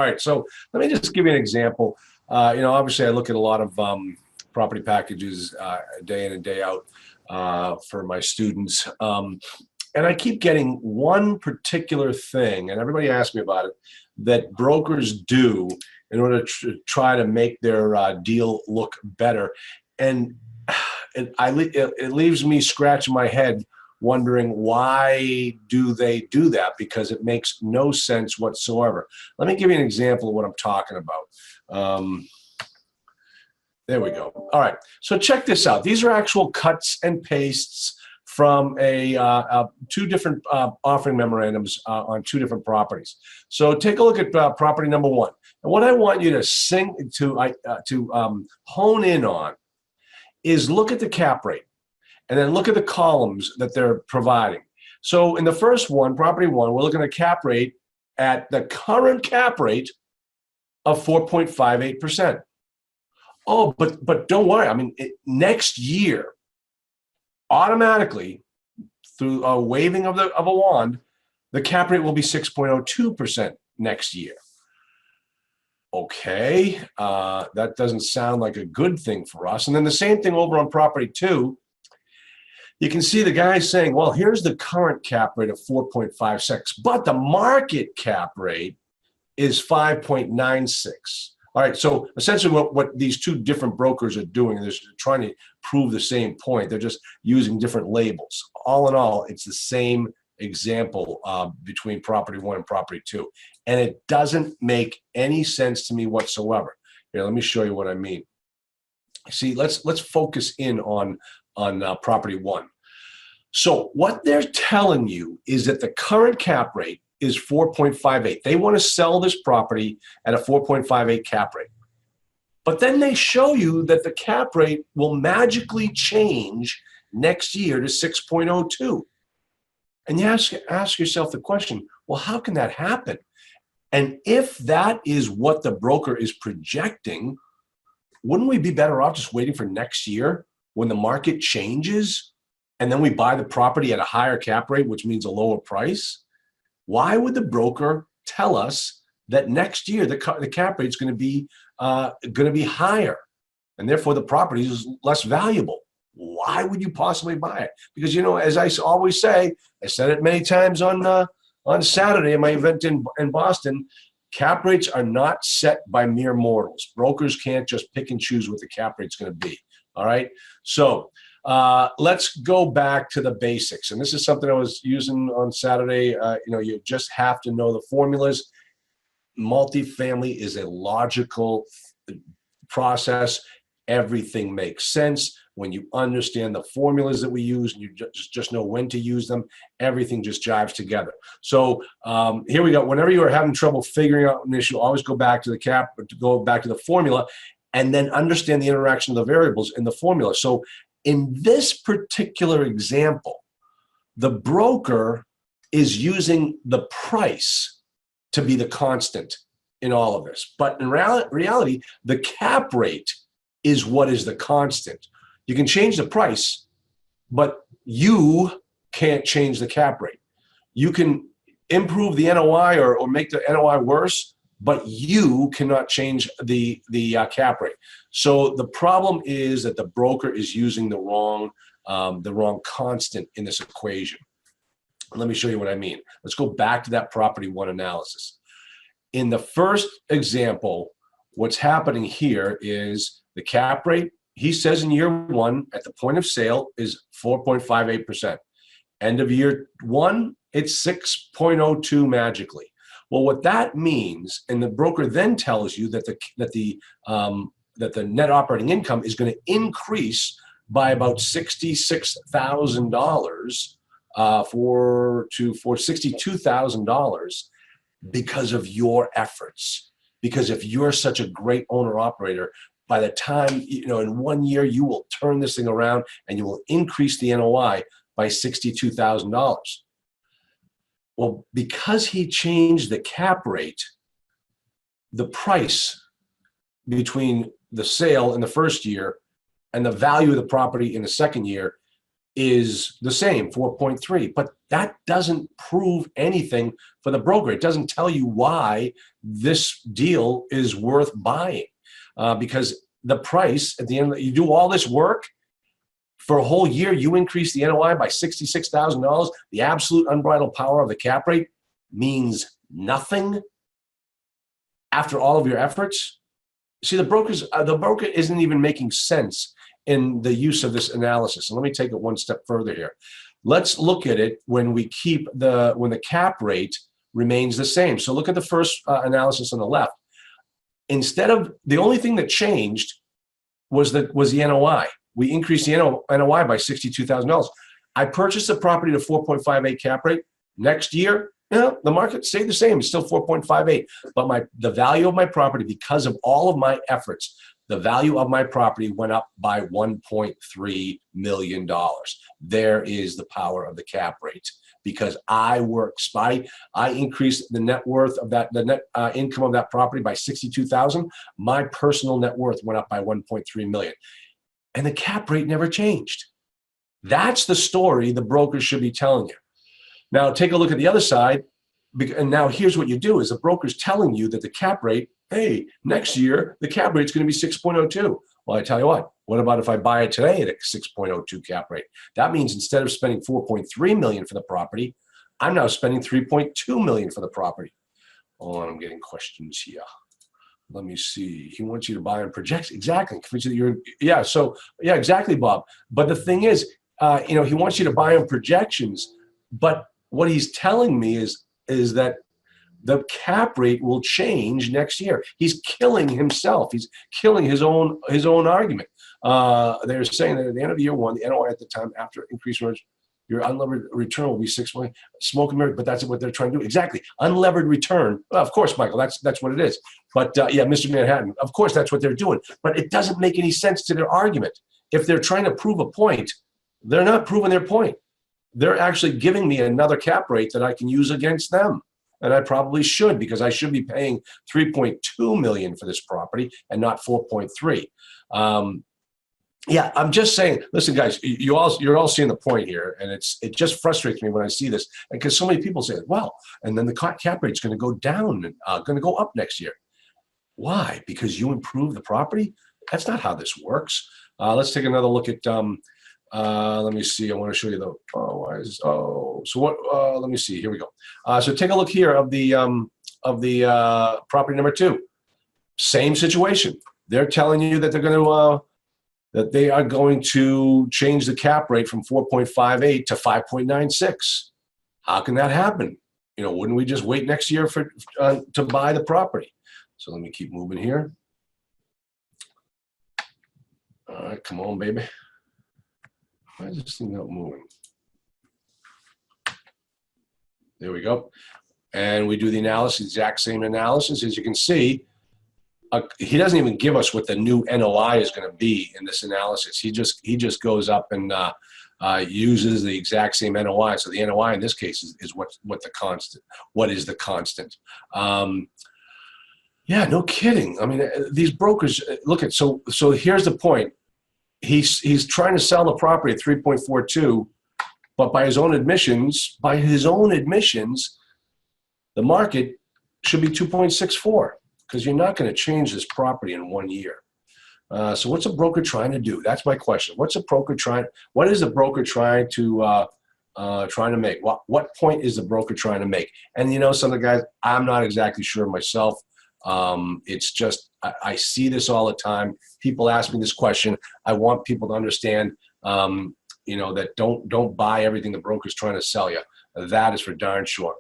All right, so let me just give you an example. Obviously, I look at a lot of property packages day in and day out for my students. And I keep getting one particular thing, and everybody asks me about it, that brokers do in order to try to make their deal look better. And it leaves me scratching my head wondering, why do they do that? Because it makes no sense whatsoever. Let me give you an example of what I'm talking about. There we go. All right, so check this out. These are actual cuts and pastes from two different offering memorandums on two different properties. So take a look at property number one. And what I want you to hone in on is look at the cap rate, and then look at the columns that they're providing. So in the first one, property one, we're looking at a cap rate at the current cap rate of 4.58%. Oh, but don't worry. I mean, next year, automatically, through a waving of a wand, the cap rate will be 6.02% next year. Okay, that doesn't sound like a good thing for us. And then the same thing over on property two. You can see the guy saying, well, here's the current cap rate of 4.56, but the market cap rate is 5.96. All right, so essentially what these two different brokers are doing is trying to prove the same point. They're just using different labels. All in all, it's the same example between property one and property two. And it doesn't make any sense to me whatsoever. Here, let me show you what I mean. See, let's focus in on property one. So what they're telling you is that the current cap rate is 4.58. They want to sell this property at a 4.58 cap rate. But then they show you that the cap rate will magically change next year to 6.02. And you ask yourself the question, well, how can that happen? And if that is what the broker is projecting, wouldn't we be better off just waiting for next year when the market changes and then we buy the property at a higher cap rate, which means a lower price? Why would the broker tell us that next year the cap rate is going to be higher, and therefore the property is less valuable? Why would you possibly buy it? Because, as I always say, I said it many times on Saturday at my event in Boston, cap rates are not set by mere mortals. Brokers can't just pick and choose what the cap rate's going to be. All right. So let's go back to the basics. And this is something I was using on Saturday. You just have to know the formulas. Multifamily is a logical process. Everything makes sense. When you understand the formulas that we use and you just know when to use them, everything just jives together. So here we go. Whenever you are having trouble figuring out an issue, always go back to go back to the formula, and then understand the interaction of the variables in the formula. So in this particular example, the broker is using the price to be the constant in all of this. But in reality, the cap rate is what is the constant. You can change the price, but you can't change the cap rate. You can improve the NOI or make the NOI worse, but you cannot change the cap rate. So the problem is that the broker is using the wrong constant in this equation. Let me show you what I mean. Let's go back to that property one analysis. In the first example, what's happening here is the cap rate, he says in year one at the point of sale, is 4.58%. End of year one, it's 6.02 magically. Well, what that means, and the broker then tells you that the net operating income is going to increase by about $66,000 for $62,000 because of your efforts. Because if you're such a great owner operator, by the time, in 1 year, you will turn this thing around and you will increase the NOI by $62,000. Well, because he changed the cap rate, the price between the sale in the first year and the value of the property in the second year is the same, 4.3, but that doesn't prove anything for the broker. It doesn't tell you why this deal is worth buying, because the price at the end, you do all this work for a whole year, you increase the NOI by $66,000. The absolute unbridled power of the cap rate means nothing after all of your efforts. See, the broker isn't even making sense in the use of this analysis. And let me take it one step further here. Let's look at it when we keep when the cap rate remains the same. So look at the first analysis on the left. Instead of, the only thing that changed was the NOI. We increased the NOI by $62,000. I purchased the property to 4.58 cap rate. Next year, the market stayed the same. It's still 4.58. But the value of my property, because of all of my efforts, the value of my property went up by $1.3 million. There is the power of the cap rate, because I increased the net worth of the net income of that property by $62,000. My personal net worth went up by $1.3 million. And the cap rate never changed. That's the story the broker should be telling you. Now take a look at the other side. And now here's what you do is the broker's telling you that the cap rate, hey, next year, the cap rate's going to be 6.02. Well, I tell you what about if I buy it today at a 6.02 cap rate? That means instead of spending $4.3 million for the property, I'm now spending $3.2 million for the property. Oh, I'm getting questions here. Let me see. He wants you to buy on projects. Exactly. Yeah, exactly, Bob. But the thing is, he wants you to buy on projections. But what he's telling me is that the cap rate will change next year. He's killing himself. He's killing his own argument. They're saying that at the end of the year one, the NOI at the time after increased rent, your unlevered return will be 6 million. Smoke and mirror, but that's what they're trying to do. Exactly. Unlevered return. Well, of course, Michael, that's what it is. But yeah, Mr. Manhattan, of course, that's what they're doing. But it doesn't make any sense to their argument. If they're trying to prove a point, they're not proving their point. They're actually giving me another cap rate that I can use against them. And I probably should, because I should be paying $3.2 million for this property and not 4.3. Yeah, I'm just saying, listen, guys, you're all seeing the point here, and it just frustrates me when I see this, because so many people say, well, and then the cap rate's going to go down, and going to go up next year. Why? Because you improve the property? That's not how this works. Let's take another look at. Let me see. I want to show you let me see. Here we go. So take a look here of the property number 2. Same situation. They're telling you that they are going to change the cap rate from 4.58 to 5.96. How can that happen? Wouldn't we just wait next year to buy the property? So let me keep moving here. All right, come on, baby. Why is this thing not moving? There we go. And we do the analysis, exact same analysis. As you can see, he doesn't even give us what the new NOI is going to be in this analysis. He just goes up and uses the exact same NOI. So the NOI in this case is what the constant. What is the constant? Yeah, no kidding. I mean, these brokers look at so here's the point. He's trying to sell the property at 3.42, but by his own admissions, the market should be 2.64, because you're not going to change this property in 1 year. So what's a broker trying to do? That's my question. What is the broker trying to make? What point is the broker trying to make? And some of the guys, I'm not exactly sure myself. It's just, I see this all the time. People ask me this question. I want people to understand, that don't buy everything the broker's trying to sell you. That is for darn sure.